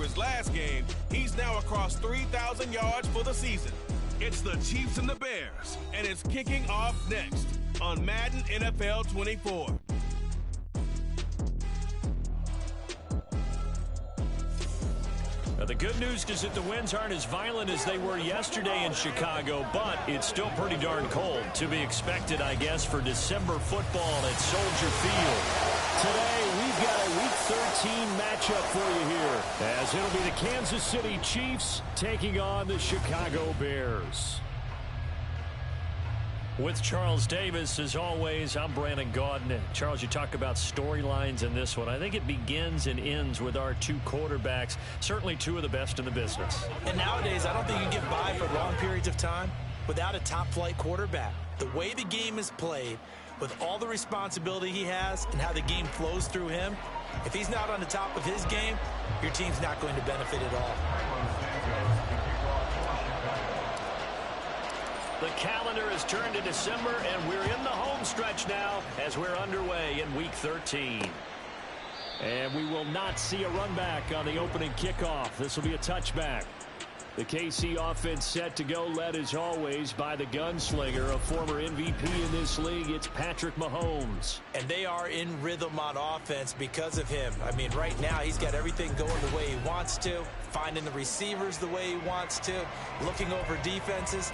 his last game, he's now across 3,000 yards for the season. It's the Chiefs and the Bears, and it's kicking off next on Madden NFL 24. The good news is that the winds aren't as violent as they were yesterday in Chicago, but it's still pretty darn cold. To be expected, I guess, for December football at Soldier Field. Today, we've got a Week 13 matchup for you here, as it'll be the Kansas City Chiefs taking on the Chicago Bears. With Charles Davis, as always, I'm Brandon Gaudin. Charles, you talk about storylines in this one. I think it begins and ends with our two quarterbacks, certainly two of the best in the business. And nowadays, I don't think you can get by for long periods of time without a top-flight quarterback. The way the game is played, with all the responsibility he has and how the game flows through him, if he's not on the top of his game, your team's not going to benefit at all. The calendar has turned to December, and we're in the home stretch now as we're underway in Week 13. And we will not see a run back on the opening kickoff. This will be a touchback. The KC offense set to go, led as always by the gunslinger, a former MVP in this league. It's Patrick Mahomes. And they are in rhythm on offense because of him. I mean, right now he's got everything going the way he wants to, finding the receivers the way he wants to, looking over defenses.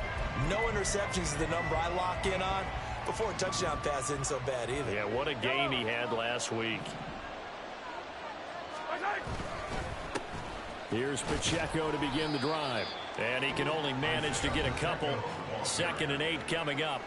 No interceptions is the number I lock in on. Before a touchdown pass isn't so bad either. Yeah, what a game he had last week. Here's Pacheco to begin the drive. And he can only manage to get a couple. 2nd and 8 coming up.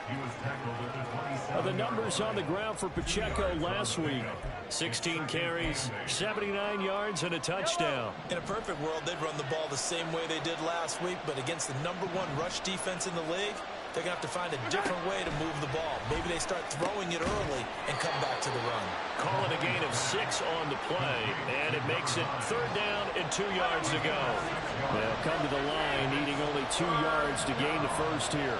The numbers on the ground for Pacheco last week. 16 carries, 79 yards, and a touchdown. In a perfect world, they'd run the ball the same way they did last week, but against the #1 rush defense in the league, they're going to have to find a different way to move the ball. Maybe they start throwing it early and come back to the run. Call it a gain of 6 on the play, and it makes it 3rd down and 2 yards to go. They'll come to the line, needing only 2 yards to gain the first here.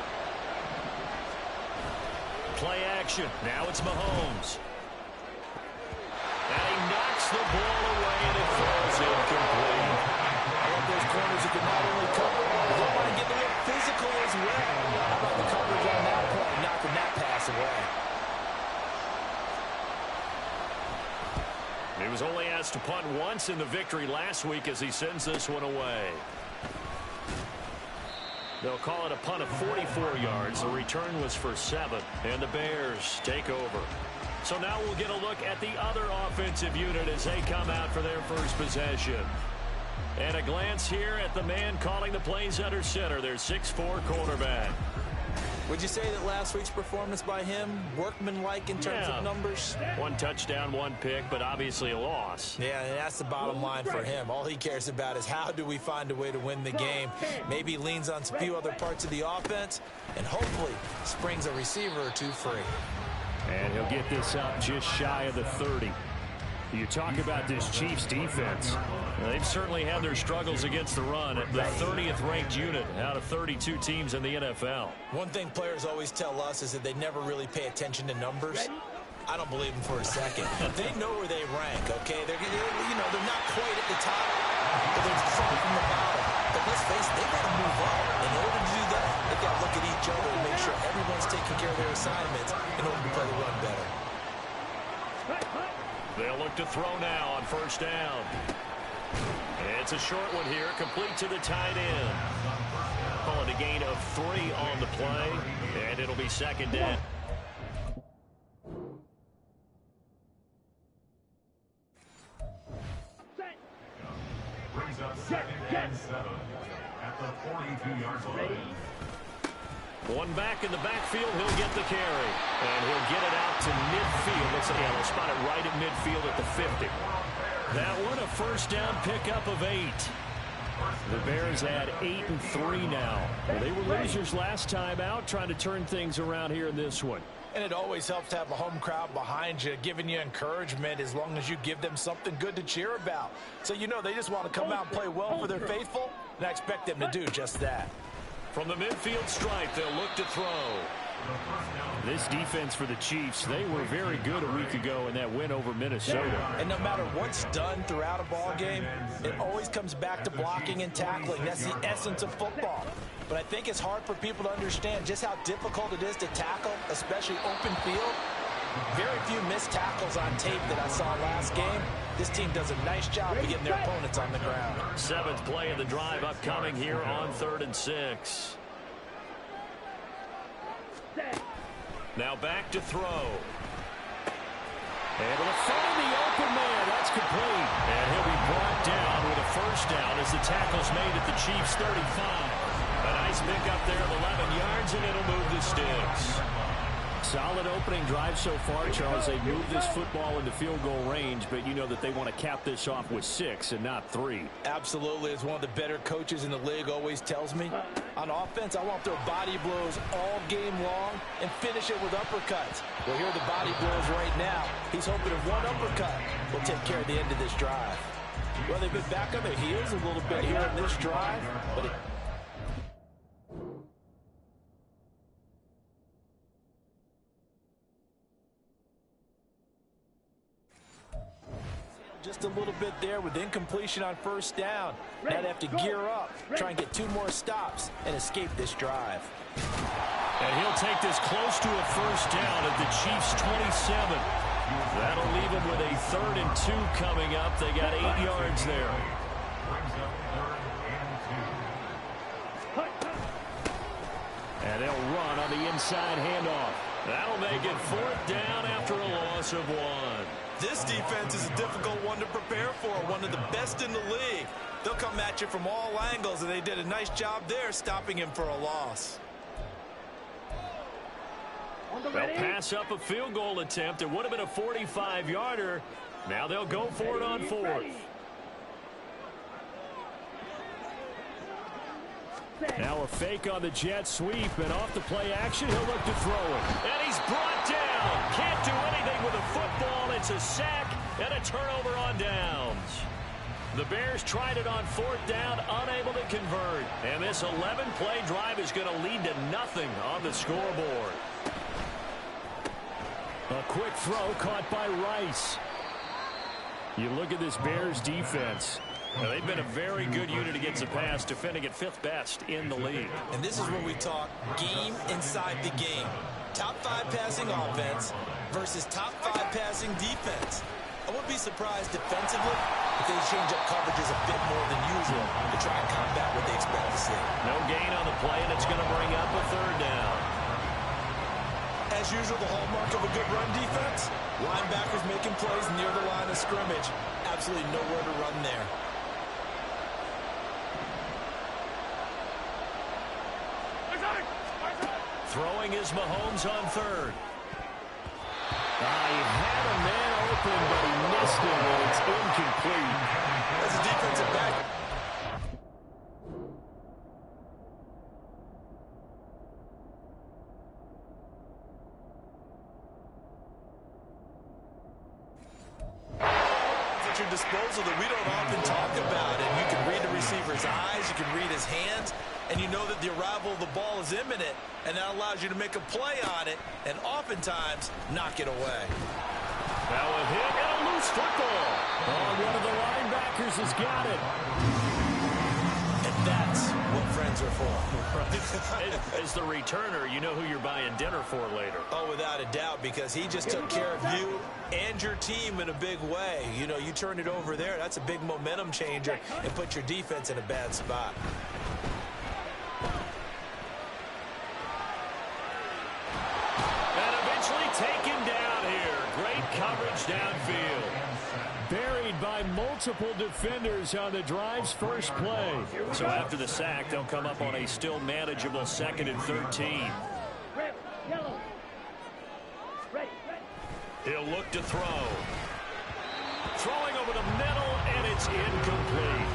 Play action. Now it's Mahomes. And he knocks the ball away, and it falls incomplete. I love those corners who can not only cover, but they want to get a little physical as well. How about the coverage on that point, knocking that pass away? He was only asked to punt once in the victory last week as he sends this one away. They'll call it a punt of 44 yards. The return was for 7, and the Bears take over. So now we'll get a look at the other offensive unit as they come out for their first possession. And a glance here at the man calling the plays under center, their 6'4" quarterback. Would you say that last week's performance by him, workmanlike in terms of numbers? 1 touchdown, 1 pick, but obviously a loss. Yeah, and that's the bottom line for him. All he cares about is how do we find a way to win the game. Maybe leans on a few other parts of the offense, and hopefully springs a receiver or two free. And he'll get this up just shy of the 30. You talk about this Chiefs defense. They've certainly had their struggles against the run. The 30th ranked unit out of 32 teams in the NFL. One thing players always tell us is that they never really pay attention to numbers. I don't believe them for a second. They know where they rank, okay? They're not quite at the top, but they're far from the bottom. But let's face it, they've got to move up. In order to do that, they've got to look at each other and make sure everyone's taking care of their assignments in order to play the run better. They'll look to throw now on 1st down. It's a short one here, complete to the tight end. Call it a gain of 3 on the play, and it'll be 2nd down. Brings up 2nd and 7 at the 42-yard line. One back in the backfield, he'll get the carry. And he'll get it out to midfield. They'll spot it right at midfield at the 50. That one a 1st down pickup of 8. The Bears add 8-3 now. They were losers last time out, trying to turn things around here in this one. And it always helps to have a home crowd behind you, giving you encouragement as long as you give them something good to cheer about. So you know they just want to come out and play well for their faithful, and I expect them to do just that. From the midfield stripe, they'll look to throw. This defense for the Chiefs, they were very good a week ago in that win over Minnesota. And no matter what's done throughout a ball game, it always comes back to blocking and tackling. That's the essence of football. But I think it's hard for people to understand just how difficult it is to tackle, especially open field. Very few missed tackles on tape that I saw last game. This team does a nice job of getting their opponents on the ground. 7th play of the drive upcoming here on 3rd and 6. Now back to throw. Able to find the open man. That's complete. And he'll be brought down with a first down as the tackle's made at the Chiefs' 35. A nice pick up there of 11 yards, and it'll move the sticks. Solid opening drive so far, Charles. They moved this football into field goal range, but you know that they want to cap this off with 6 and not 3. Absolutely. As one of the better coaches in the league always tells me, on offense, I want to throw body blows all game long and finish it with uppercuts. Well, here are the body blows right now. He's hoping if one uppercut will take care of the end of this drive. Well, they've been back on their heels a little bit here in this drive, but just a little bit there with incompletion on first down. Now they have to gear up, try and get 2 more stops, and escape this drive. And he'll take this close to a first down at the Chiefs' 27. That'll leave him with a 3rd and 2 coming up. They got 8 yards there. And they'll run on the inside handoff. That'll make it 4th down after a loss of 1. This defense is a difficult one to prepare for, one of the best in the league. They'll come at you from all angles, and they did a nice job there stopping him for a loss. They'll pass up a field goal attempt. It would have been a 45-yarder. Now they'll go for it on 4th. Now a fake on the jet sweep, and off the play action, he'll look to throw it. And he's brought down. Can't do anything with a football. It's a sack and a turnover on downs. The Bears tried it on 4th down, unable to convert. And this 11-play drive is going to lead to nothing on the scoreboard. A quick throw caught by Rice. You look at this Bears defense. Now, they've been a very good unit against the pass, defending at 5th best in the league. And this is where we talk game inside the game. Top 5 passing offense versus top 5 passing defense. I wouldn't be surprised defensively if they change up coverages a bit more than usual to try and combat what they expect to see. No gain on the play, and it's going to bring up a 3rd down. As usual, the hallmark of a good run defense, linebackers making plays near the line of scrimmage. Absolutely nowhere to run there. Throwing is Mahomes on 3rd. He had a man open, but he missed it, and it's incomplete. As a defensive back. At your disposal that we don't often talk about, and you can read the receiver's eyes, you can read his hands, and you know that the arrival of the ball is imminent, and that allows you to make a play on it and oftentimes knock it away. Now a hit and a loose football. One of the linebackers has got it. And that's what friends are for. As the returner, you know who you're buying dinner for later. Oh, without a doubt, because he just took care of you and your team in a big way. You know, you turned it over there. That's a big momentum changer and put your defense in a bad spot. And eventually taken down here. Great coverage downfield. Buried by multiple defenders on the drive's first play. So after the sack, they'll come up on a still manageable 2nd and 13. He'll look to throw. Throwing over the middle, and it's incomplete.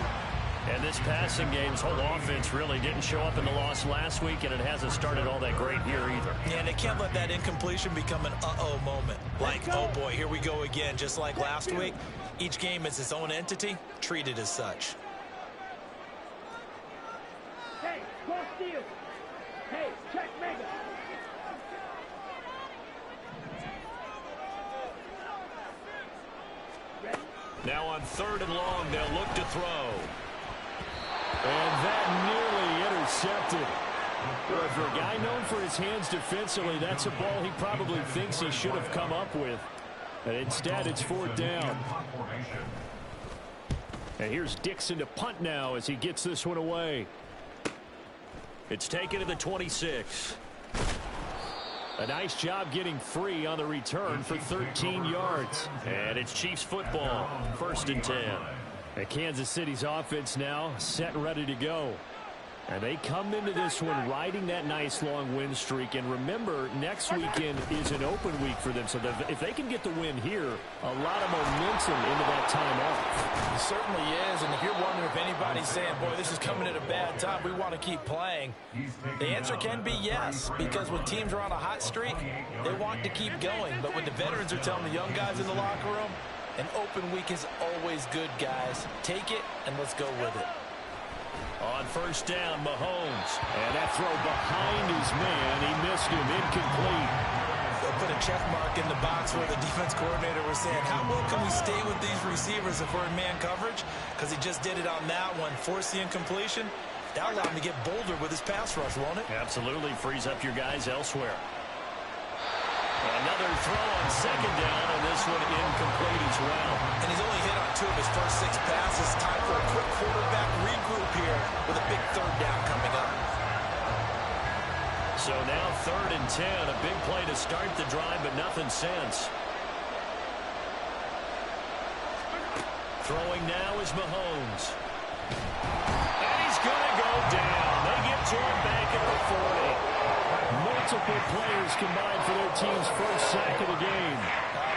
And this passing game's whole offense really didn't show up in the loss last week, and it hasn't started all that great here either. Yeah, and they can't let that incompletion become an uh-oh moment. Like, oh boy, here we go again, just like last week. Each game is its own entity, treated as such. Hey, cross field. Hey, check mega. Now on 3rd and long, they'll look to throw. And that nearly intercepted. Well, for a guy known for his hands defensively, that's a ball he probably thinks he should have come up with. And instead, it's 4th down. And here's Dixon to punt now as he gets this one away. It's taken to the 26. A nice job getting free on the return for 13 yards. And it's Chiefs football, 1st and 10. And Kansas City's offense now set and ready to go. And they come into this one riding that nice long win streak. And remember, next weekend is an open week for them. So if they can get the win here, a lot of momentum into that time off. It certainly is. And if you're wondering if anybody's saying, boy, this is coming at a bad time, we want to keep playing, the answer can be yes. Because when teams are on a hot streak, they want to keep going. But when the veterans are telling the young guys in the locker room, an open week is always good, guys. Take it, and let's go with it. On 1st down, Mahomes. And that throw behind his man. He missed him. Incomplete. They'll put a check mark in the box where the defense coordinator was saying, how well can we stay with these receivers if we're in man coverage? Because he just did it on that one. Force the incompletion. That'll allow him to get bolder with his pass rush, won't it? Absolutely. Frees up your guys elsewhere. Another throw on 2nd down, and this one incomplete as well. And he's only hit on 2 of his first 6 passes. Time for a quick quarterback regroup here with a big 3rd down coming up. So now 3rd and 10, a big play to start the drive, but nothing since. Throwing now is Mahomes. And he's going to go down. They get to him back at the 40. Multiple players combined for their team's first sack of the game.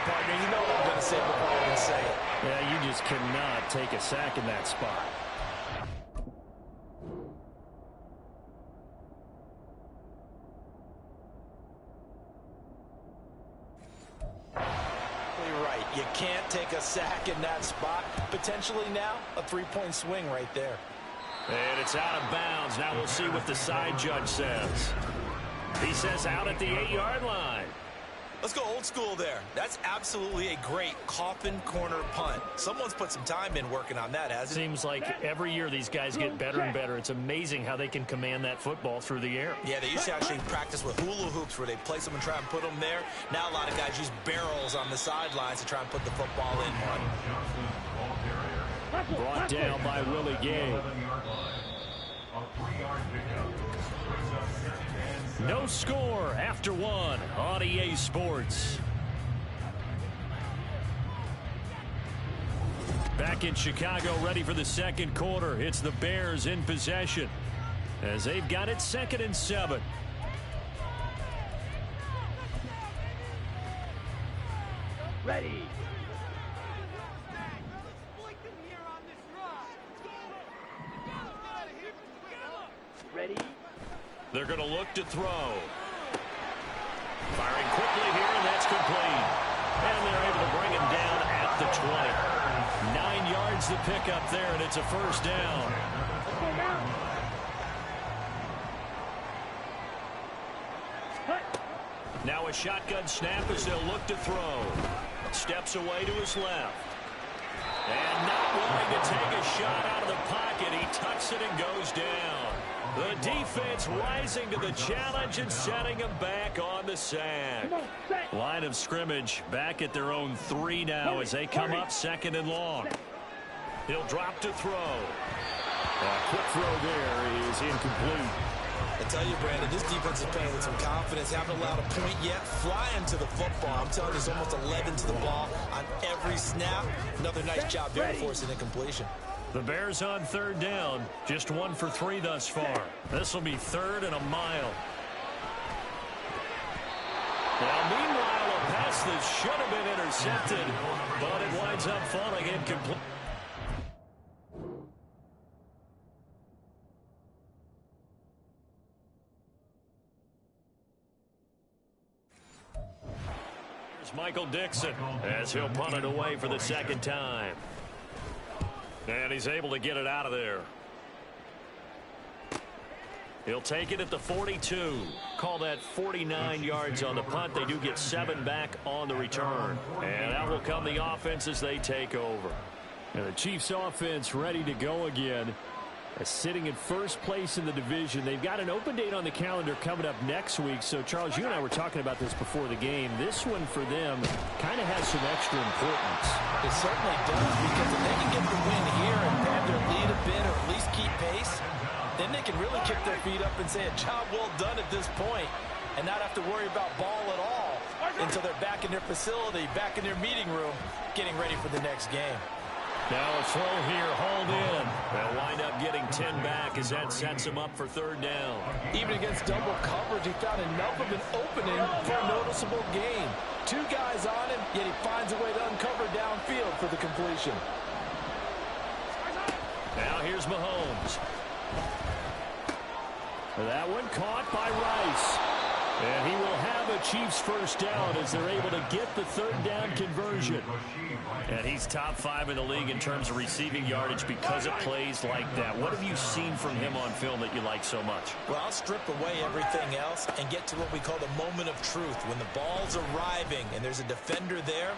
Partner, you know what I'm going to say before I even say it. Yeah, you just cannot take a sack in that spot. You're right. You can't take a sack in that spot. Potentially now, a 3-point swing right there. And it's out of bounds. Now we'll see what the side judge says. He says out at the 8-yard line. Let's go old school there. That's absolutely a great coffin corner punt. Someone's put some time in working on that, hasn't it? Seems like every year these guys get better and better. It's amazing how they can command that football through the air. Yeah, they used to actually practice with hula hoops where they place them and try and put them there. Now a lot of guys use barrels on the sidelines to try and put the football in one. Brought down by Willie Gay. No score after 1 on EA Sports. Back in Chicago, ready for the 2nd quarter. It's the Bears in possession as they've got it 2nd and 7. Ready. Ready. They're going to look to throw. Firing quickly here, and that's complete. And they're able to bring him down at the 20. 9 yards to pick up there, and it's a 1st down. Now a shotgun snap as they'll look to throw. Steps away to his left. And not willing to take a shot out of the pocket. He tucks it and goes down. The defense rising to the challenge and setting him back on the sack. Line of scrimmage back at their own 3 now as they come up 2nd and long. He'll drop to throw. A quick throw there is incomplete. I tell you, Brandon, this defense is playing with some confidence. Haven't allowed a point yet. Flying to the football. I'm telling you, there's almost 11 to the ball on every snap. Another nice job there to force an incompletion. The Bears on 3rd down. Just 1 for 3 thus far. This will be 3rd and a mile. Now, meanwhile, a pass that should have been intercepted, but it winds up falling incomplete. Here's Michael Dixon as he'll punt it away for the 2nd time. And he's able to get it out of there. He'll take it at the 42. Call that 49 yards on the punt. They do get 7 back on the return. And that will come the offense as they take over. And the Chiefs offense ready to go again. Sitting in first place in the division. They've got an open date on the calendar coming up next week. So, Charles, you and I were talking about this before the game. This one for them kind of has some extra importance. It certainly does, because if they can get the win here and pad their lead a bit or at least keep pace, then they can really kick their feet up and say a job well done at this point and not have to worry about ball at all until they're back in their facility, back in their meeting room, getting ready for the next game. Now a throw here, hauled in. They'll wind up getting 10 back as that sets him up for third down. Even against double coverage, he found enough of an opening for a noticeable gain. 2 guys on him, yet he finds a way to uncover downfield for the completion. Now here's Mahomes. That one caught by Rice. And he will have a Chiefs first down as they're able to get the third down conversion. And he's top 5 in the league in terms of receiving yardage because of plays like that. What have you seen from him on film that you like so much? Well, I'll strip away everything else and get to what we call the moment of truth. When the ball's arriving and there's a defender there,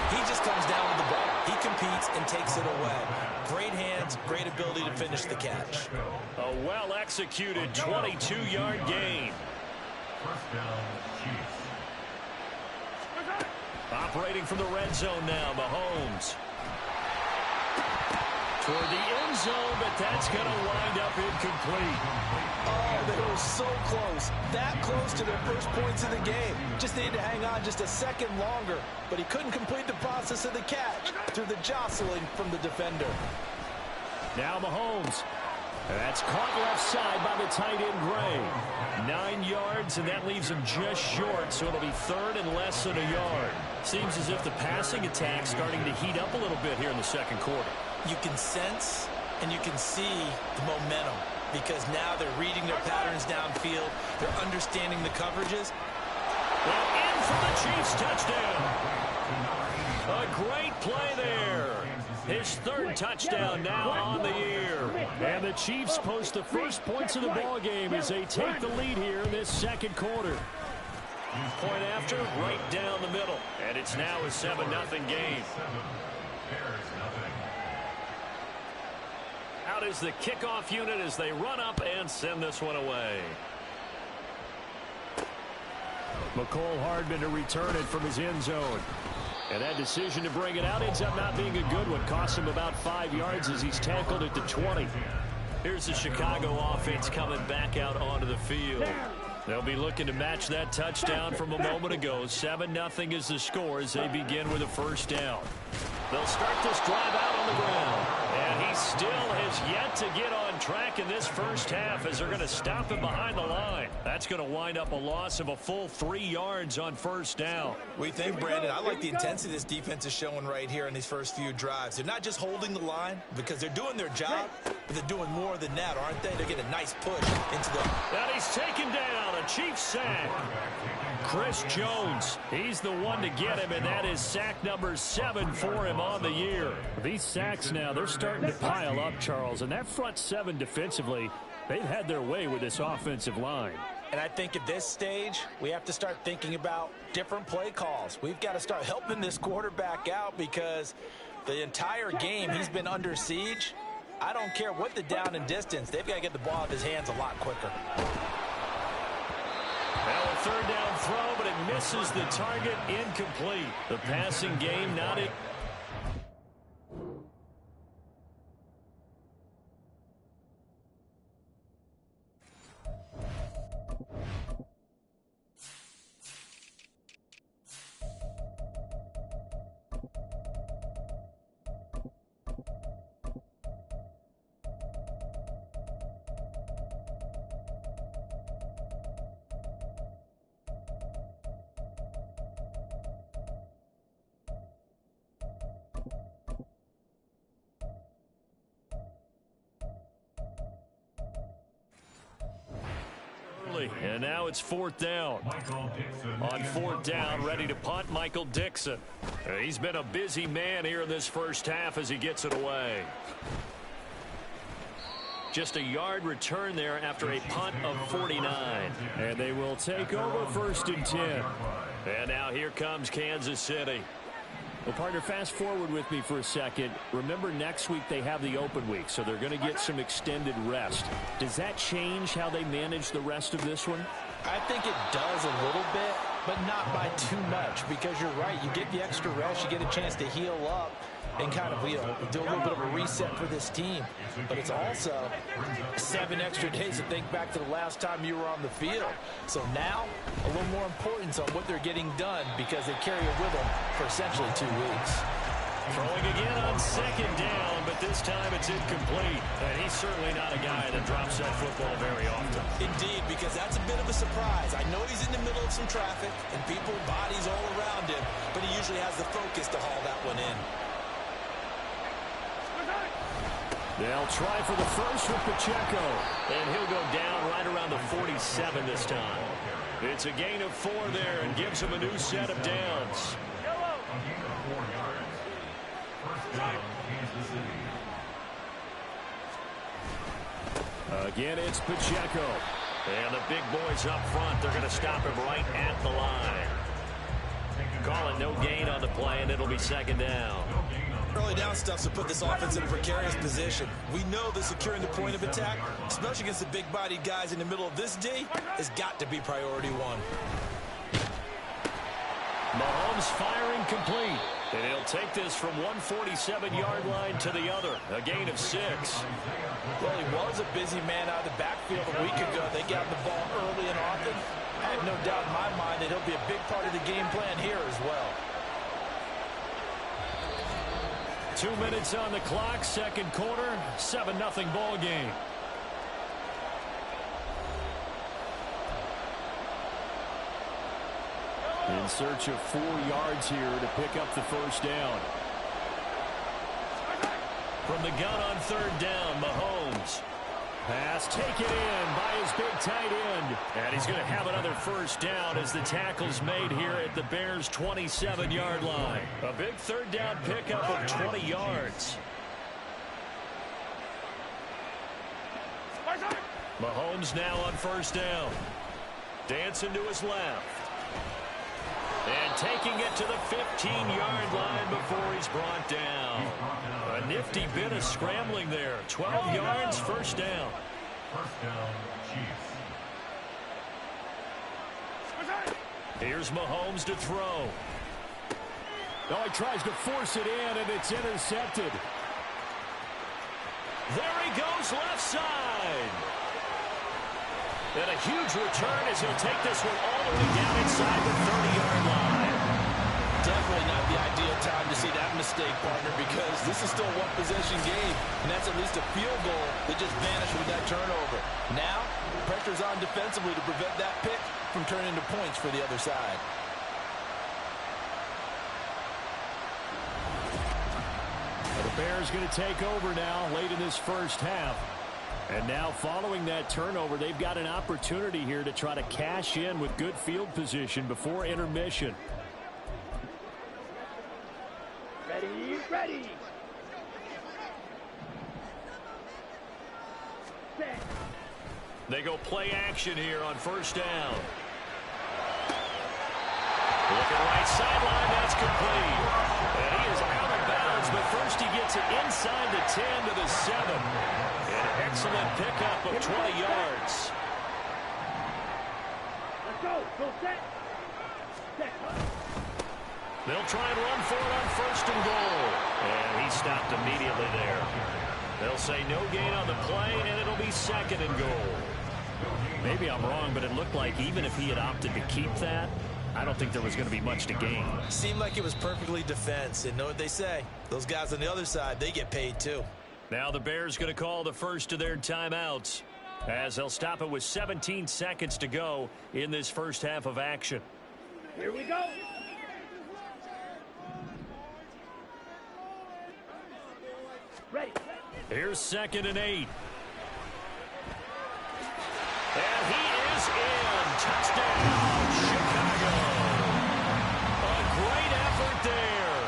he just comes down with the ball. He competes and takes it away. Great hands, great ability to finish the catch. A well-executed 22-yard gain. First down, Chiefs. Operating from the red zone now, Mahomes. Toward the end zone, but that's going to wind up incomplete. Oh, they were so close. That close to their first points of the game. Just needed to hang on just a second longer, but he couldn't complete the process of the catch through the jostling from the defender. Now Mahomes. That's caught left side by the tight end, Gray. 9 yards, and that leaves him just short, so it'll be third and less than a yard. Seems as if the passing attack's starting to heat up a little bit here in the second quarter. You can sense and you can see the momentum because now they're reading their patterns downfield. They're understanding the coverages. Well, in for the Chiefs touchdown. A great play there. His third touchdown now on the year. And the Chiefs post the first points of the ball game as they take the lead here in this second quarter. Point after, right down the middle. And it's now a 7-0 game. Out is the kickoff unit as they run up and send this one away. McCole Hardman to return it from his end zone. And that decision to bring it out ends up not being a good one. Costs him about 5 yards as he's tackled at the 20. Here's the Chicago offense coming back out onto the field. They'll be looking to match that touchdown from a moment ago. 7-0 is the score as they begin with a first down. They'll start this drive out on the ground. And he still has yet to get on track in this first half as they're going to stop him behind the line. That's going to wind up a loss of a full 3 yards on first down. What do you think, Brandon? I like the intensity this defense is showing right here in these first few drives. They're not just holding the line because they're doing their job, but they're doing more than that, aren't they? They're getting a nice push into the... And he's taken down, a Chiefs sack. Chris Jones, he's the one to get him, and that is sack number 7 for him on the year. These sacks now, they're starting to pile up, Charles, and that front 7 defensively, they've had their way with this offensive line. And I think at this stage, we have to start thinking about different play calls. We've got to start helping this quarterback out because the entire game he's been under siege. I don't care what the down and distance. They've got to get the ball out of his hands a lot quicker. Well, a third down throw, but it misses the target, incomplete. The passing game not in. And now it's fourth down. On fourth down, ready to punt, Michael Dixon. He's been a busy man here in this first half as he gets it away. Just a yard return there after a punt of 49. And they will take over first and 10. And now here comes Kansas City. Well, partner, fast forward with me for a second. Remember, next week they have the open week, so they're going to get some extended rest. Does that change how they manage the rest of this one? I think it does a little bit, but not by too much, because you're right. You get the extra rest, you get a chance to heal up and kind of, do a little bit of a reset for this team. But it's also 7 extra days to think back to the last time you were on the field. So now, a little more importance on what they're getting done, because they carry it with them for essentially 2 weeks. Throwing again on second down, but this time it's incomplete. And he's certainly not a guy that drops that football very often. Indeed, because that's a bit of a surprise. I know he's in the middle of some traffic and people, bodies all around him, but he usually has the focus to haul that one in. They'll try for the first with Pacheco, and he'll go down right around the 47 this time. It's a gain of 4 there and gives him a new set of downs. A gain of 4 yards. First down, Kansas City. Again, it's Pacheco. And the big boys up front, they're going to stop him right at the line. Call it no gain on the play, and it'll be second down. Early down stuff to put this offense in a precarious position. We know that securing the point of attack, especially against the big-bodied guys in the middle of this D, has got to be priority 1. Mahomes firing complete. And he'll take this from 147-yard line to the other. A gain of 6. Well, he was a busy man out of the backfield a week ago. They got the ball early and often. I have no doubt in my mind that he'll be a big part of the game plan here as well. 2 minutes on the clock, second quarter, 7-0 ball game. In search of 4 yards here to pick up the first down. From the gun on third down, Mahomes. Pass taken in by his big tight end. And he's going to have another first down as the tackle's made here at the Bears' 27-yard line. A big third down pickup of 20 yards. Mahomes now on first down. Dancing to his left. And taking it to the 15-yard line before he's brought down. A nifty bit of scrambling there. 12 yards, first down. First down, Chiefs. Here's Mahomes to throw. Oh, he tries to force it in, and it's intercepted. There he goes, left side. And a huge return as he'll take this one all the way down inside the 30-yard line. Definitely not the ideal time to see that mistake, partner, because this is still a one-possession game, and that's at least a field goal that just vanished with that turnover. Now, pressure's on defensively to prevent that pick from turning into points for the other side. The Bears going to take over now late in this first half. And now following that turnover, they've got an opportunity here to try to cash in with good field position before intermission. Ready, ready. Set. They go play action here on first down. Looking right sideline, that's complete. And he is out of bounds, but first he gets it inside the 10 to the 7. An excellent pickup of 20 yards. Let's go. Go set. Set. They'll try and run for it on first and goal. And he stopped immediately there. They'll say no gain on the play, and it'll be second and goal. Maybe I'm wrong, but it looked like even if he had opted to keep that, I don't think there was going to be much to gain. Seemed like it was perfectly defense, and know what they say. Those guys on the other side, they get paid too. Now the Bears going to call the first of their timeouts as they'll stop it with 17 seconds to go in this first half of action. Here we go. Ready. Here's 2nd and 8. And he is in. Touchdown, Chicago. A great effort there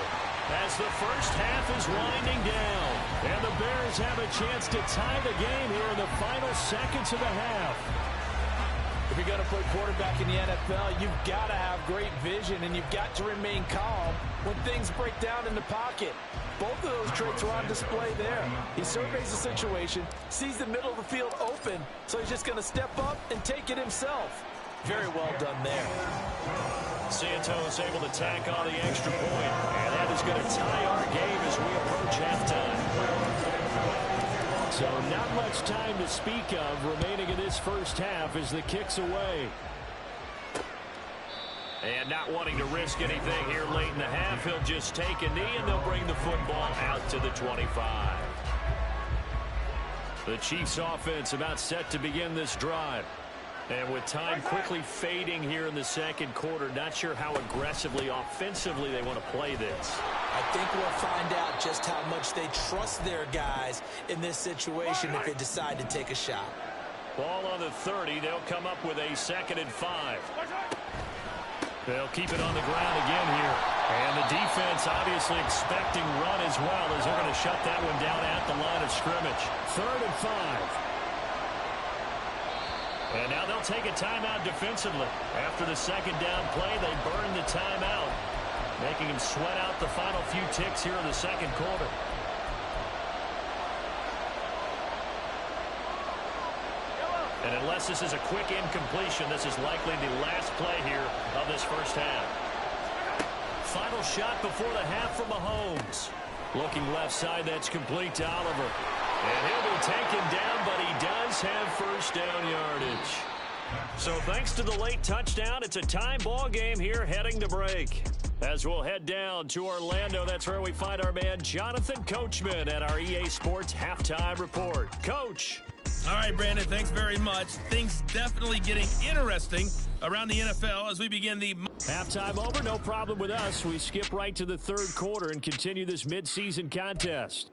as the first half is winding down. And the Bears have a chance to tie the game here in the final seconds of the half. If you're going to play quarterback in the NFL, you've got to have great vision, and you've got to remain calm when things break down in the pocket. Both of those traits are on display there. He surveys the situation, sees the middle of the field open, so he's just going to step up and take it himself. Very well done there. Santos able to tack on the extra point, and that is going to tie our game as we approach halftime. So not much time to speak of remaining in this first half as the kick's away. And not wanting to risk anything here late in the half, he'll just take a knee and they'll bring the football out to the 25. The Chiefs offense about set to begin this drive. And with time quickly fading here in the second quarter, not sure how aggressively, offensively they want to play this. I think we'll find out just how much they trust their guys in this situation if they decide to take a shot. Ball on the 30. They'll come up with a 2nd and 5. They'll keep it on the ground again here. And the defense obviously expecting run as well as they're going to shut that one down at the line of scrimmage. 3rd and 5. And now they'll take a timeout defensively. After the second down play, they burn the timeout, making him sweat out the final few ticks here in the second quarter. And unless this is a quick incompletion, this is likely the last play here of this first half. Final shot before the half from Mahomes. Looking left side, that's complete to Oliver. And he'll be taken down, but he does have first down yardage. So thanks to the late touchdown, it's a tie ball game here heading to break. As we'll head down to Orlando, that's where we find our man Jonathan Coachman at our EA Sports Halftime Report. Coach. All right, Brandon, thanks very much. Things definitely getting interesting around the NFL as we begin the... Halftime over, no problem with us. We skip right to the third quarter and continue this midseason contest.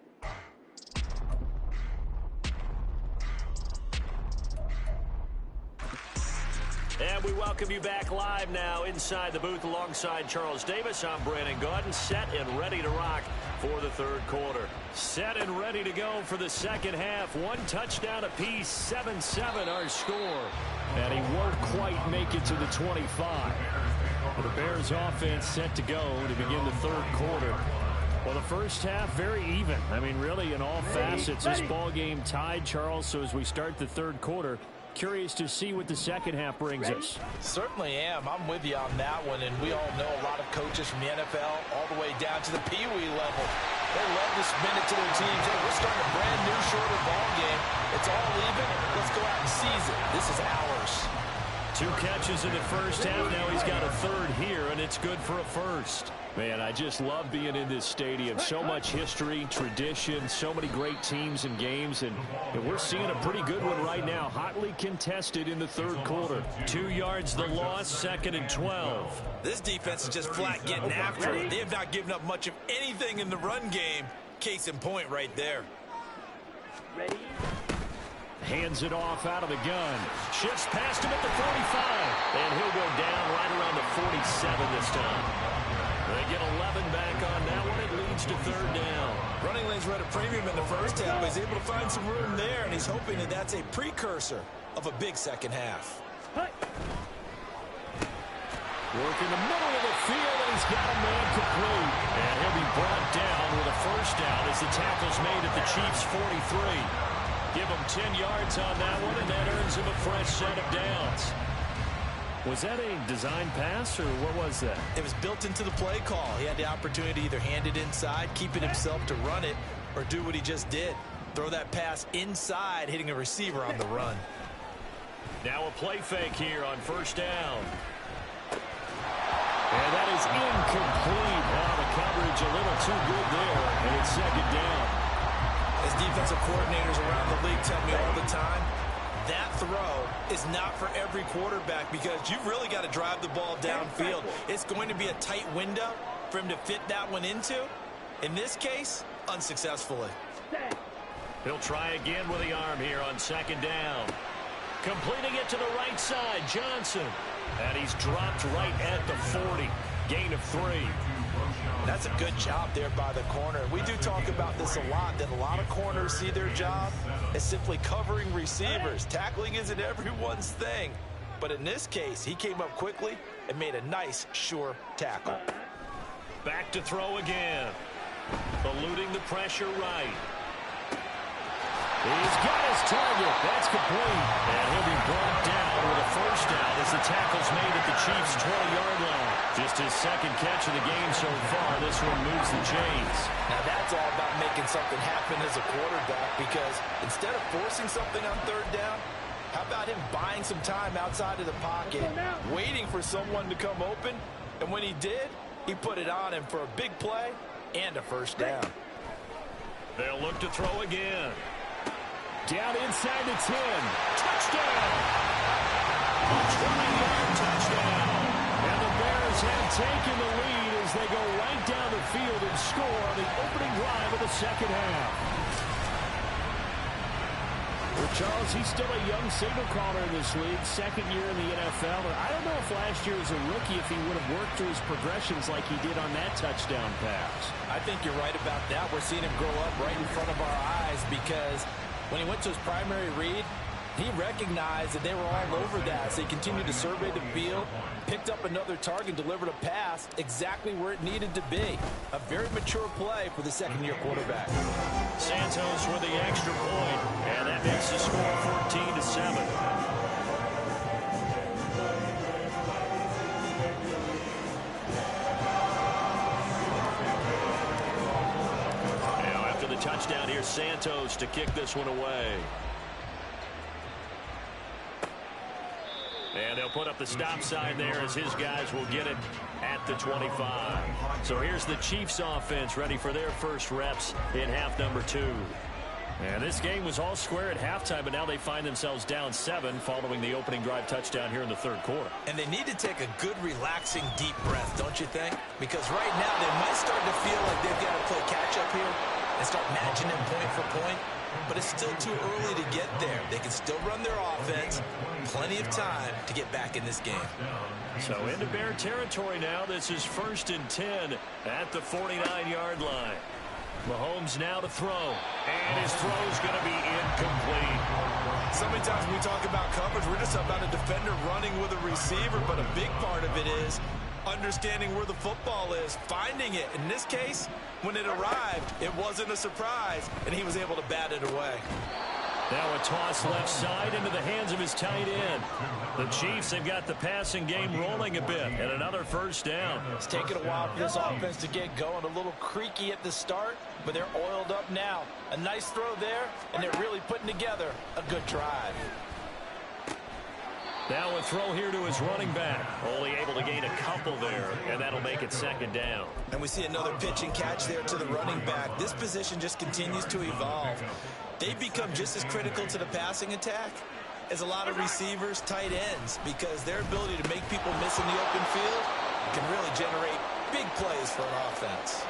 And we welcome you back live now inside the booth alongside Charles Davis. I'm Brandon Gaudin, set and ready to rock for the third quarter. Set and ready to go for the second half. One touchdown apiece, 7-7 our score. And he won't quite make it to the 25. The Bears offense set to go to begin the third quarter. Well, the first half, very even. I mean, really, in all facets, this ball game tied, Charles. So as we start the third quarter, curious to see what the second half brings us. Certainly am. I'm with you on that one, and we all know a lot of coaches from the NFL all the way down to the Pee Wee level. They love to spin it to their teams. Hey, we're starting a brand new shorter ball game. It's all even. Let's go out and seize it. This is ours. 2 catches in the first half. Now he's got a third here, and it's good for a first. Man, I just love being in this stadium. So much history, tradition, so many great teams and games, and we're seeing a pretty good one right now. Hotly contested in the third quarter. 2 yards the loss, 2nd and 12. This defense is just flat getting after it. They have not given up much of anything in the run game. Case in point right there. Ready? Hands it off out of the gun. Shifts past him at the 45. And he'll go down right around the 47 this time. They get 11 back on that one. It leads to third down. Running lanes were at a premium in the first half. He's able to find some room there, and he's hoping that that's a precursor of a big second half. Hey. Work in the middle of the field, and he's got a man complete. And he'll be brought down with a first down as the tackle's made at the Chiefs' 43. Give him 10 yards on that one, and that earns him a fresh set of downs. Was that a design pass, or what was that? It was built into the play call. He had the opportunity to either hand it inside, keep it himself to run it, or do what he just did. Throw that pass inside, hitting a receiver on the run. Now a play fake here on first down. And that is incomplete. Now the coverage a little too good there, and it's second down. As defensive coordinators around the league tell me all the time, that throw is not for every quarterback because you've really got to drive the ball downfield. It's going to be a tight window for him to fit that one into. In this case, unsuccessfully. He'll try again with the arm here on second down. Completing it to the right side, Johnson. And he's dropped right at the 40. Gain of 3. That's a good job there by the corner. We do talk about this a lot, that a lot of corners see their job as simply covering receivers. Tackling isn't everyone's thing. But in this case, he came up quickly and made a nice, sure tackle. Back to throw again. Eluding the pressure right. He's got his target. That's complete. And he'll be brought down with a first down as the tackle's made at the Chiefs' 20-yard line. Just his second catch of the game so far. This one moves the chains. Now that's all about making something happen as a quarterback, because instead of forcing something on third down, how about him buying some time outside of the pocket, waiting for someone to come open, and when he did, he put it on him for a big play and a first down. They'll look to throw again. Down inside the 10. Touchdown! A 20-yard touchdown. And the Bears have taken the lead as they go right down the field and score on the opening drive of the second half. Well, Charles, he's still a young signal caller in this league, second year in the NFL. I don't know if last year as a rookie if he would have worked through his progressions like he did on that touchdown pass. I think you're right about that. We're seeing him grow up right in front of our eyes, because when he went to his primary read, he recognized that they were all over that. So he continued to survey the field, picked up another target, delivered a pass exactly where it needed to be. A very mature play for the second-year quarterback. Santos with the extra point, and that makes the score 14-7. Touchdown here, Santos to kick this one away. And they'll put up the stop sign there as his guys will get it at the 25. So here's the Chiefs offense ready for their first reps in half number 2. And this game was all square at halftime, but now they find themselves down 7 following the opening drive touchdown here in the third quarter. And they need to take a good, relaxing, deep breath, don't you think? Because right now they might start to feel like they've got to play catch-up here and start matching them point for point, but it's still too early to get there. They can still run their offense. Plenty of time to get back in this game. So into Bear territory now. This is 1st and 10 at the 49-yard line. Mahomes now to throw, and his throw's going to be incomplete. So many times when we talk about coverage, we're just about a defender running with a receiver, but a big part of it is understanding where the football is, finding it. In this case, when it arrived, it wasn't a surprise, and he was able to bat it away. Now a toss left side into the hands of his tight end. The Chiefs have got the passing game rolling a bit, and another first down. It's taken a while for this offense to get going. A little creaky at the start, but they're oiled up now. A nice throw there, and they're really putting together a good drive. Now a throw here to his running back. Only able to gain a couple there, and that'll make it second down. And we see another pitch and catch there to the running back. This position just continues to evolve. They've become just as critical to the passing attack as a lot of receivers, tight ends, because their ability to make people miss in the open field can really generate big plays for an offense.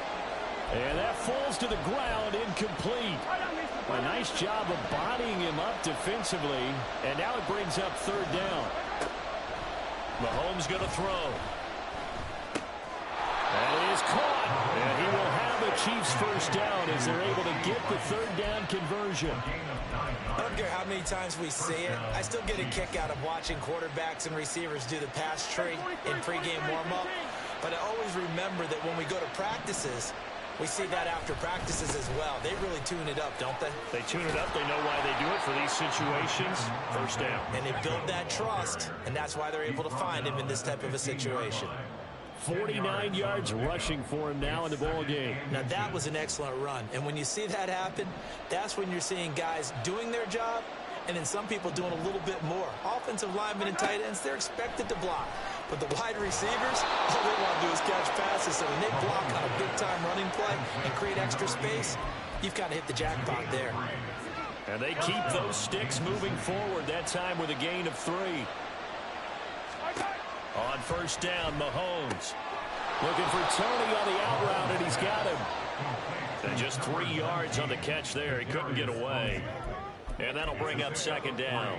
And that falls to the ground, incomplete. A nice job of bodying him up defensively, and now it brings up third down. Mahomes going to throw. That is caught, and he will have the Chiefs first down as they're able to get the third down conversion. I don't care how many times we see it. I still get a kick out of watching quarterbacks and receivers do the pass tree in pregame warm-up. But I always remember that when we go to practices, we see that after practices as well. They really tune it up, don't they? They tune it up. They know why they do it for these situations. First down. And they build that trust, and that's why they're able to find him in this type of a situation. 49 yards rushing for him now in the ball game. Now that was an excellent run, and when you see that happen, that's when you're seeing guys doing their job, and then some people doing a little bit more. Offensive linemen and tight ends, they're expected to block. But the wide receivers, all they want to do is catch passes. So when they block on a big-time running play and create extra space, you've got to hit the jackpot there. And they keep those sticks moving forward, that time with a gain of 3. On first down, Mahomes looking for Tony on the out route, and he's got him. And just 3 yards on the catch there. He couldn't get away. And that'll bring up second down.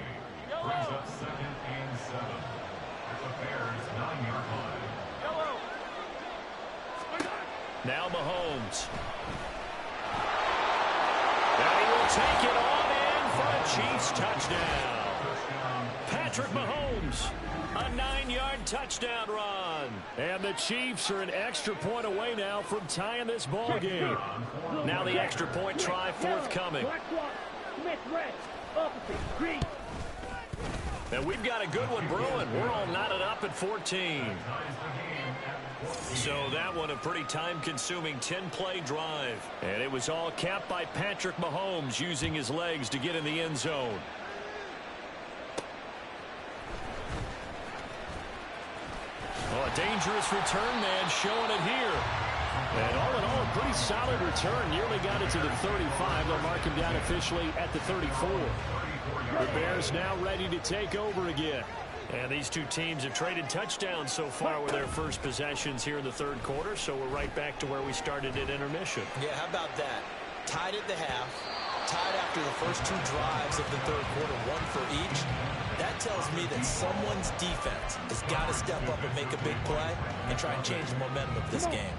Brings up 2nd and 7 at the Bears' 9-yard line. Now Mahomes. And he will take it on in for a Chiefs touchdown. Patrick Mahomes. A 9-yard touchdown run. And the Chiefs are an extra point away now from tying this ball game. Now the extra point try forthcoming. And we've got a good one brewing. We're all knotted up at 14. So that one a pretty time-consuming 10-play drive. And it was all capped by Patrick Mahomes using his legs to get in the end zone. Oh, a dangerous return man showing it here. And all in all, a pretty solid return. Nearly got it to the 35. They'll mark him down officially at the 34. The Bears now ready to take over again. And these two teams have traded touchdowns so far with their first possessions here in the third quarter, so we're right back to where we started at intermission. Yeah, how about that? Tied at the half, tied after the first two drives of the third quarter, one for each. That tells me that someone's defense has got to step up and make a big play and try and change the momentum of this game.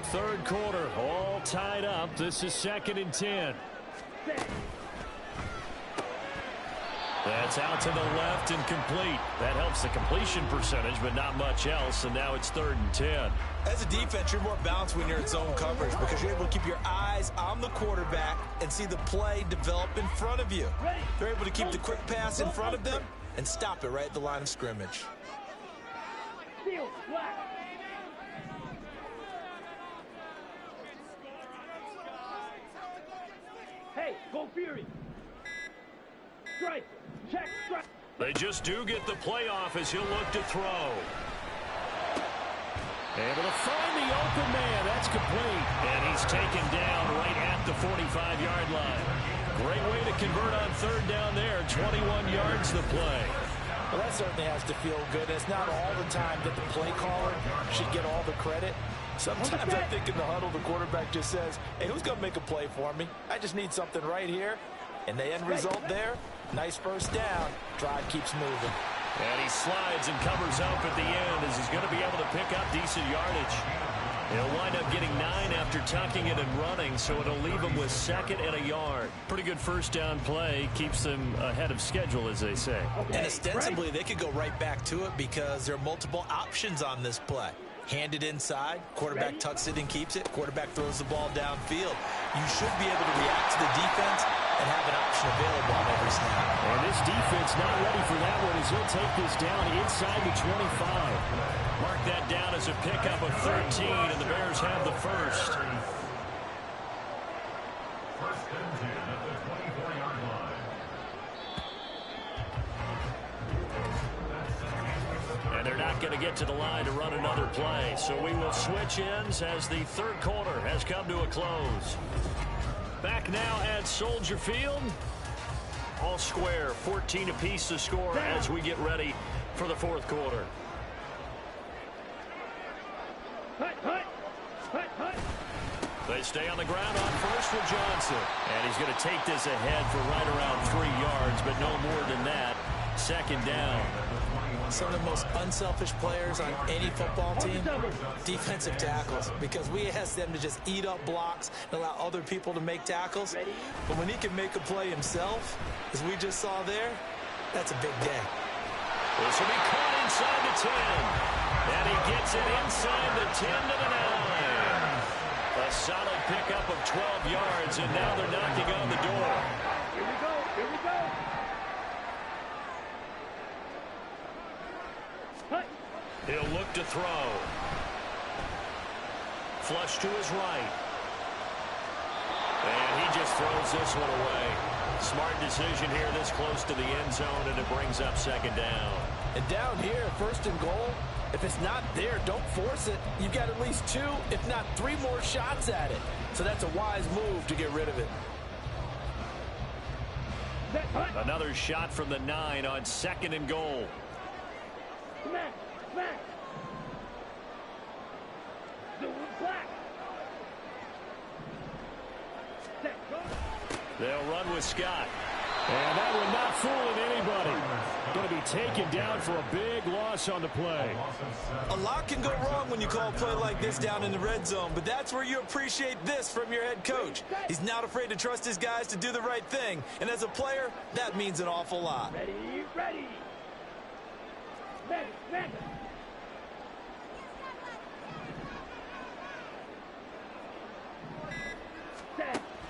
Third quarter, all tied up. This is 2nd and 10. That's out to the left and complete. That helps the completion percentage, but not much else, and now it's 3rd and 10. As a defense, you're more balanced when you're in zone coverage because you're able to keep your eyes on the quarterback and see the play develop in front of you. They're able to keep the quick pass in front of them and stop it right at the line of scrimmage. Hey, go Fury! Strike! Check, strike! They just do get the playoff as he'll look to throw. Able to find the open man. That's complete. And he's taken down right at the 45-yard line. Great way to convert on 3rd down there. 21 yards the play. Well, that certainly has to feel good. It's not all the time that the play caller should get all the credit. Sometimes I think in the huddle, the quarterback just says, hey, who's going to make a play for me? I just need something right here. And the end result there, nice first down. Drive keeps moving. And he slides and covers up at the end as he's going to be able to pick up decent yardage. He'll wind up getting 9 after tucking it and running, so it'll leave him with 2nd and a yard. Pretty good first down play. Keeps them ahead of schedule, as they say. And ostensibly, they could go right back to it because there are multiple options on this play. Hand it inside, quarterback tucks it and keeps it, quarterback throws the ball downfield. You should be able to react to the defense and have an option available on every snap. And this defense not ready for that one as he'll take this down inside the 25. Mark that down as a pickup of 13, and the Bears have the first. First and 10 at the 24-yard line. And they're not going to get to the line to run another play, so we will switch ends as the third quarter has come to a close. Back now at Soldier Field. All square, 14 apiece to score as we get ready for the fourth quarter. They stay on the ground on first with Johnson. And he's going to take this ahead for right around 3 yards, but no more than that. 2nd down. Some of the most unselfish players on any football team, defensive tackles, because we ask them to just eat up blocks and allow other people to make tackles. But when he can make a play himself, as we just saw there, that's a big day. This will be caught inside the 10. And he gets it inside the 10 to the 9. A solid pickup of 12 yards, and now they're knocking on the door. Here we go, here we go. He'll look to throw. Flush to his right. And he just throws this one away. Smart decision here this close to the end zone, and it brings up 2nd down. And down here, 1st and goal, if it's not there, don't force it. You've got at least 2, if not 3 more shots at it. So that's a wise move to get rid of it. Another shot from the 9 on 2nd and goal. Smack, smack. Doing black. They'll run with Scott. And that one not fooling anybody. Going to be taken down for a big loss on the play. A lot can go wrong when you call a play like this down in the red zone, but that's where you appreciate this from your head coach. He's not afraid to trust his guys to do the right thing, and as a player, that means an awful lot. Ready, ready. Back.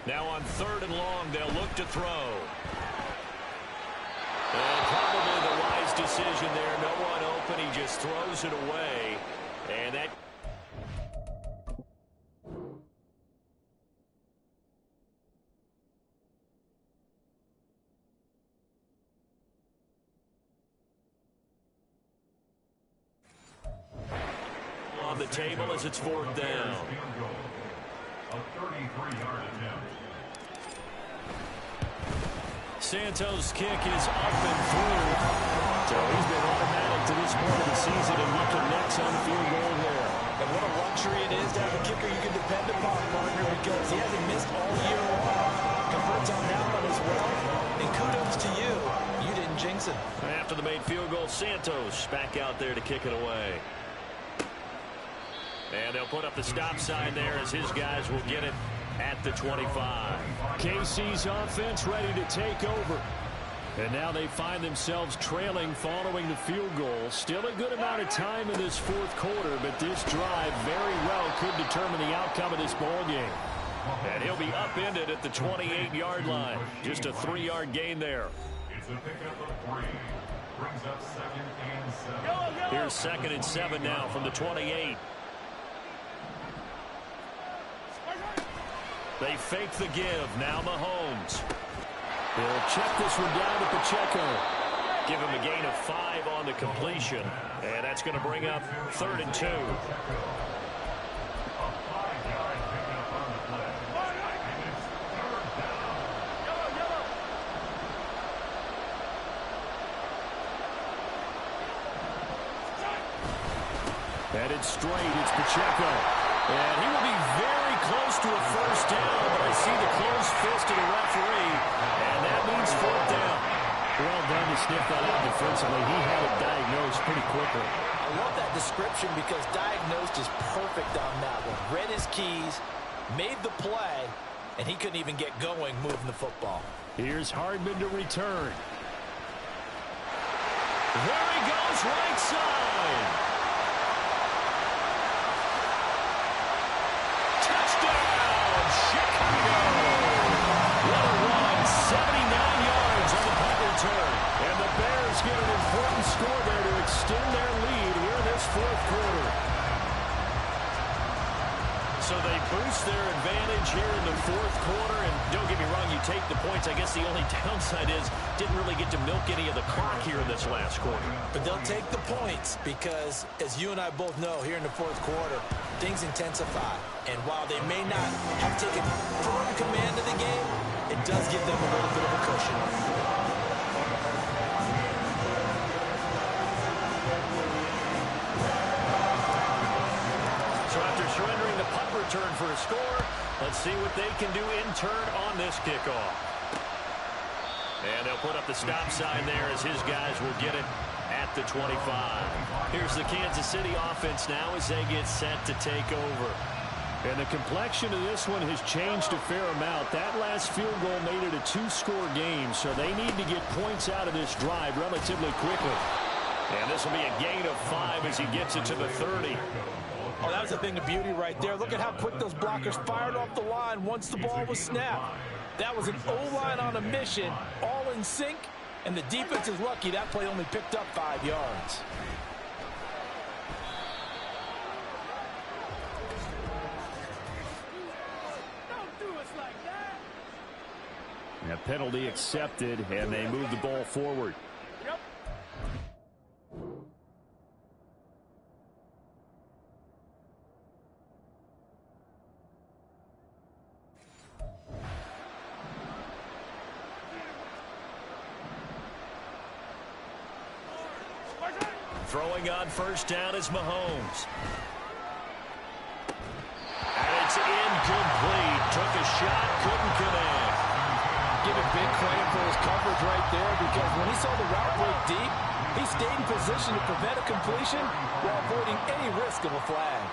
Now on 3rd and long, they'll look to throw. And probably the wise decision there. No one open. He just throws it away. And that... on the table as it's 4th down. A 33-yard attempt. Santos' kick is up and through. So he's been automatic to this point of the season, and he connects on field goal there. And what a luxury it is to have a kicker you can depend upon, partner, because he hasn't missed all year long. Converts on that one as well. And kudos to you. You didn't jinx it. After the made field goal, Santos back out there to kick it away. And they'll put up the stop sign there as his guys will get it at the 25. KC's offense ready to take over. And now they find themselves trailing following the field goal. Still a good amount of time in this 4th quarter, but this drive very well could determine the outcome of this ball game. And he'll be upended at the 28-yard line. Just a 3-yard gain there. It's a pickup of 3. Brings up 2nd and 7. Here's 2nd and 7 now from the 28. They fake the give. Now Mahomes. He'll check this one down to Pacheco. Give him a gain of 5 on the completion. And that's going to bring up 3rd and 2. A 5-yard pickup on the play. And it's 3rd down. Headed straight, it's Pacheco. And he will be very close to a 1st down, but I see the closed fist of the referee, and that means 4th down. Well done to sniff that out defensively. He had it diagnosed pretty quickly. I love that description because diagnosed is perfect on that one. Read his keys, made the play, and he couldn't even get going moving the football. Here's Hardman to return. There he goes, right side. Touchdown, Chicago. What a run, 79 yards on the punt return. And the Bears get an important score there to extend their lead here in this 4th quarter. So they boost their advantage here in the 4th quarter. And don't get me wrong, you take the points. I guess the only downside is didn't really get to milk any of the clock here in this last quarter. But they'll take the points because, as you and I both know, here in the 4th quarter, things intensify. And while they may not have taken firm command of the game, it does give them a little bit of a cushion. So after surrendering the punt return for a score, let's see what they can do in turn on this kickoff. And they'll put up the stop sign there as his guys will get it at the 25. Here's the Kansas City offense now as they get set to take over. And the complexion of this one has changed a fair amount. That last field goal made it a 2-score game, so they need to get points out of this drive relatively quickly. And this will be a gain of 5 as he gets it to the 30. Oh, that was a thing of beauty right there. Look at how quick those blockers fired off the line once the ball was snapped. That was an O-line on a mission, all in sync, and the defense is lucky that play only picked up 5 yards. A penalty accepted, and they move the ball forward. Throwing on 1st down is Mahomes. And it's incomplete. Took a shot, couldn't connect. Give him big credit for his coverage right there because when he saw the route break deep, he stayed in position to prevent a completion while avoiding any risk of a flag.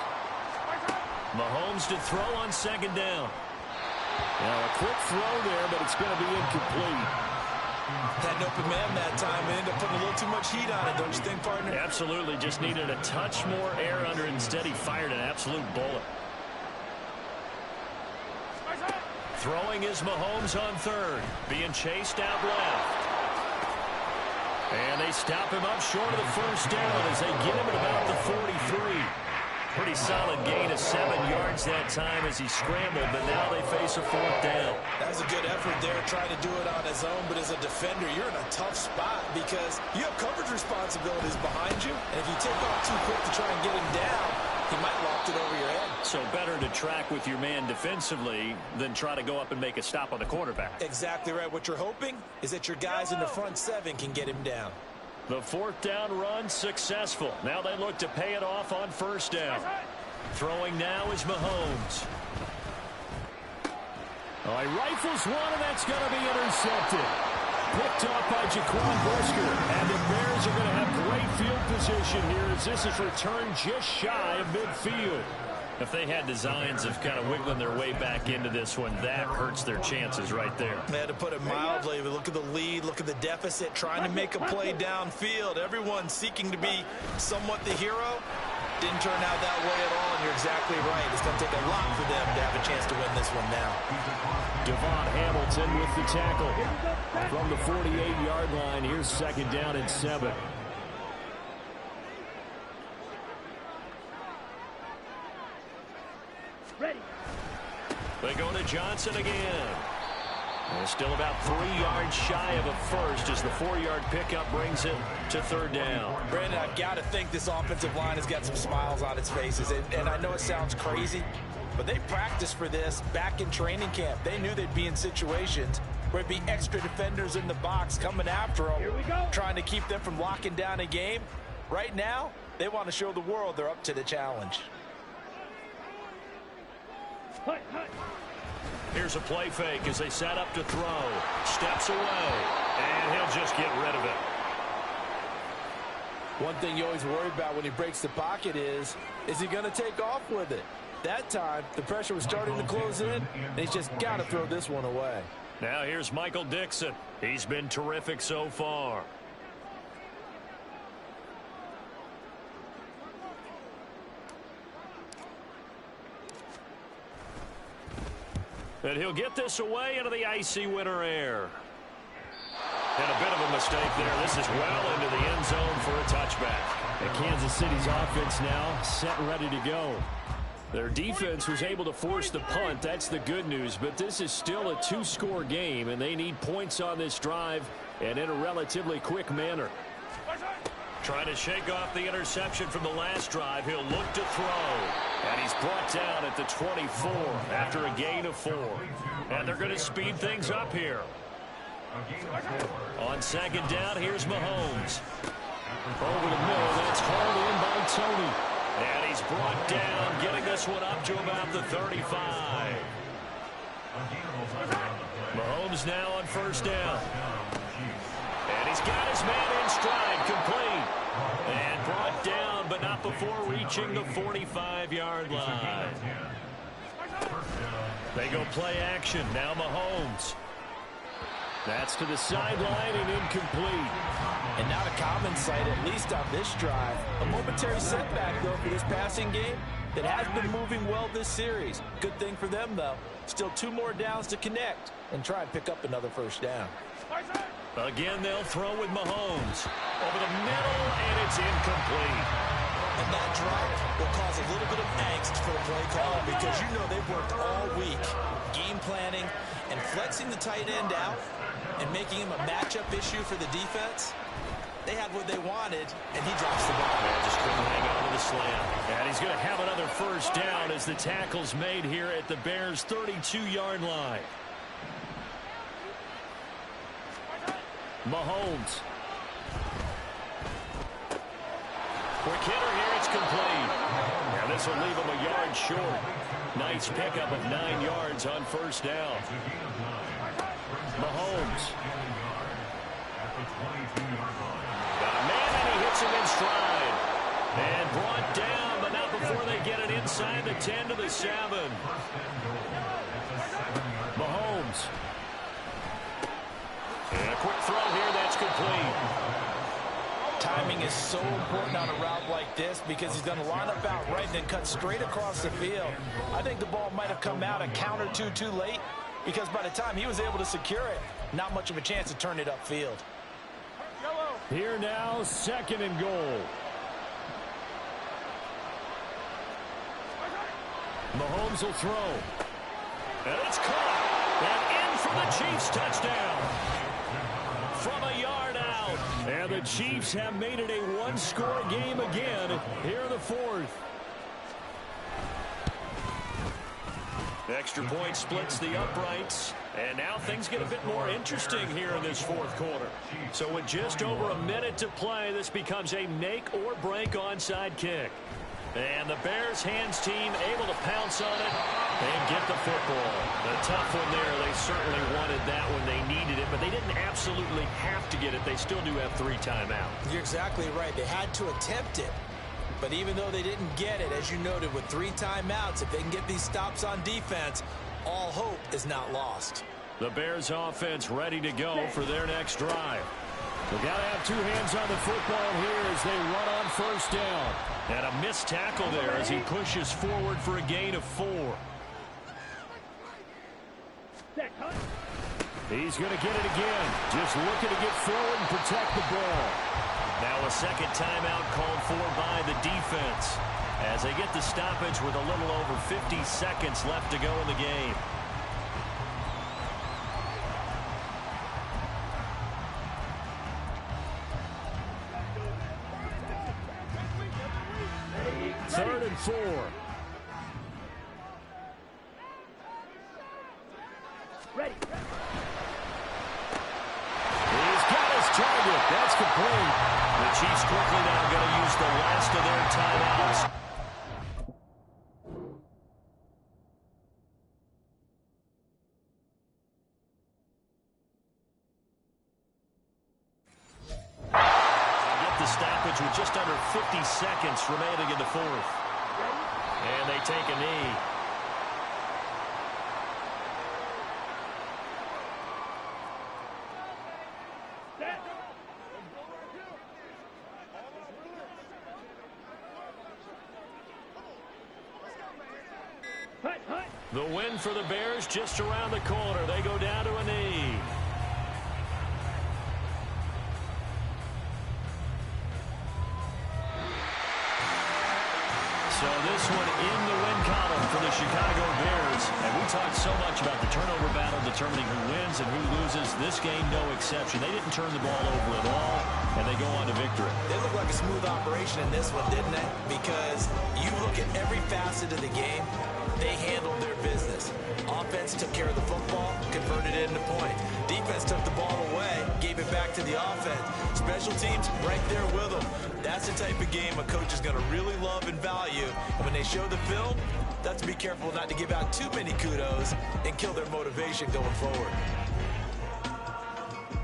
Mahomes to throw on 2nd down. Now a quick throw there, but it's going to be incomplete. Had an open man that time and ended up putting a little too much heat on it, don't you think, partner? Absolutely. Just needed a touch more air under it. Instead, he fired an absolute bullet. Throwing is Mahomes on third. Being chased out left. And they stop him up short of the first down as they get him at about the 43. Pretty solid gain of 7 yards that time as he scrambled, but now they face a fourth down. That was a good effort there, trying to do it on his own, but as a defender, you're in a tough spot because you have coverage responsibilities behind you, and if you take off too quick to try and get him down, he might loft it over your head. So better to track with your man defensively than try to go up and make a stop on the quarterback. Exactly right. What you're hoping is that your guys in the front 7 can get him down. The fourth down run successful. Now they look to pay it off on first down. Throwing now is Mahomes. Oh, he rifles one, and that's going to be intercepted. Picked off by Jaquan Brisker. And the Bears are going to have great field position here as this is returned just shy of midfield. If they had designs of kind of wiggling their way back into this one, that hurts their chances right there. They had to put it mildly. Look at the lead. Look at the deficit. Trying to make a play downfield. Everyone seeking to be somewhat the hero. Didn't turn out that way at all, and you're exactly right. It's going to take a lot for them to have a chance to win this one now. Devon Hamilton with the tackle. From the 48-yard line, here's second down and 7. Ready. They go to Johnson again. They're still about 3 yards shy of a first as the 4-yard pickup brings it to third down. Brandon, I've got to think this offensive line has got some smiles on its faces. And I know it sounds crazy, but they practiced for this back in training camp. They knew they'd be in situations where it'd be extra defenders in the box coming after them, Here we go. trying to keep them from locking down a game. Right now, they want to show the world they're up to the challenge. Hut, hut. Here's a play fake as they set up to throw. Steps away, and he'll just get rid of it. One thing you always worry about when he breaks the pocket is he going to take off with it? That time, the pressure was starting to close in, and he's just got to throw this one away. Now here's Michael Dixon. He's been terrific so far. And he'll get this away into the icy winter air. And a bit of a mistake there. This is well into the end zone for a touchback. And Kansas City's offense now set and ready to go. Their defense was able to force the punt. That's the good news. But this is still a 2-score game, and they need points on this drive and in a relatively quick manner. Trying to shake off the interception from the last drive. He'll look to throw. And he's brought down at the 24 after a gain of 4. And they're going to speed things up here. On second down, here's Mahomes. Over the middle, that's hauled in by Tony. And he's brought down, getting this one up to about the 35. Mahomes now on first down. And he's got his man in stride, complete. And brought down, but not before reaching the 45-yard line. They go play action. Now Mahomes. That's to the sideline and incomplete. And not a common sight, at least on this drive. A momentary setback, though, for this passing game that has been moving well this series. Good thing for them, though. Still 2 more downs to connect and try and pick up another first down. Again, they'll throw with Mahomes. Over the middle, and it's incomplete. And that drop will cause a little bit of angst for the play caller because you know they've worked all week game planning and flexing the tight end out and making him a matchup issue for the defense. They had what they wanted, and he drops the ball. Yeah, just couldn't hang on to the slam. And he's going to have another first down as the tackle's made here at the Bears' 32-yard line. Mahomes. Quick hitter here, it's complete. And this will leave him a yard short. Nice pickup of 9 yards on first down. Mahomes. Got a man, and he hits him in stride. And brought down, but not before they get it inside the 10 to the 7. Mahomes. And quick throw here. That's complete. Timing is so important on a route like this because he's going to line up out right and then cut straight across the field. I think the ball might have come out a count or two too late because by the time he was able to secure it, not much of a chance to turn it upfield. Here now, 2nd and goal. Mahomes will throw. And it's caught. And in for the Chiefs touchdown. From a yard out. And the Chiefs have made it a one-score game again here in the 4th. Extra point splits the uprights. And now things get a bit more interesting here in this 4th quarter. So with just over a minute to play, this becomes a make-or-break onside kick. And the Bears hands team able to pounce on it and get the football. A tough one there. They certainly wanted that when they needed it, but they didn't absolutely have to get it. They still do have 3 timeouts. You're exactly right. They had to attempt it. But even though they didn't get it, as you noted, with 3 timeouts, if they can get these stops on defense, all hope is not lost. The Bears offense ready to go for their next drive. They've got to have 2 hands on the football here as they run on 1st down. And a missed tackle there as he pushes forward for a gain of 4. He's going to get it again. Just looking to get forward and protect the ball. Now a 2nd timeout called for by the defense as they get the stoppage with a little over 50 seconds left to go in the game. Third and 4. Ready. He's got his target. That's complete. The Chiefs quickly now going to use the last of their timeouts. Get the stoppage with just under 50 seconds remaining in the 4th. And they take a knee. The win for the Bears just around the corner. They go down to a knee. So this one in the win column for the Chicago Bears. And we talked so much about the turnover battle determining who wins and who loses. This game, no exception. They didn't turn the ball over at all, and they go on to victory. It looked like a smooth operation in this one, didn't it? Because you look at every facet of the game, they handled their business. Offense took care of the football, converted it into points. Defense took the ball away, gave it back to the offense. Special teams right there with them. That's the type of game a coach is going to really love and value. And when they show the film, that's to be careful not to give out too many kudos and kill their motivation going forward.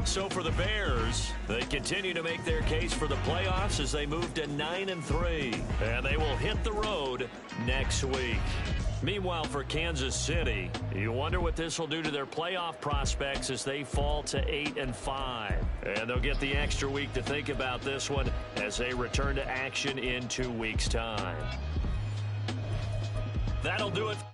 So for the Bears, they continue to make their case for the playoffs as they move to 9-3. And they will hit the road next week. Meanwhile, for Kansas City, you wonder what this will do to their playoff prospects as they fall to 8-5. And they'll get the extra week to think about this one as they return to action in 2 weeks' time. That'll do it.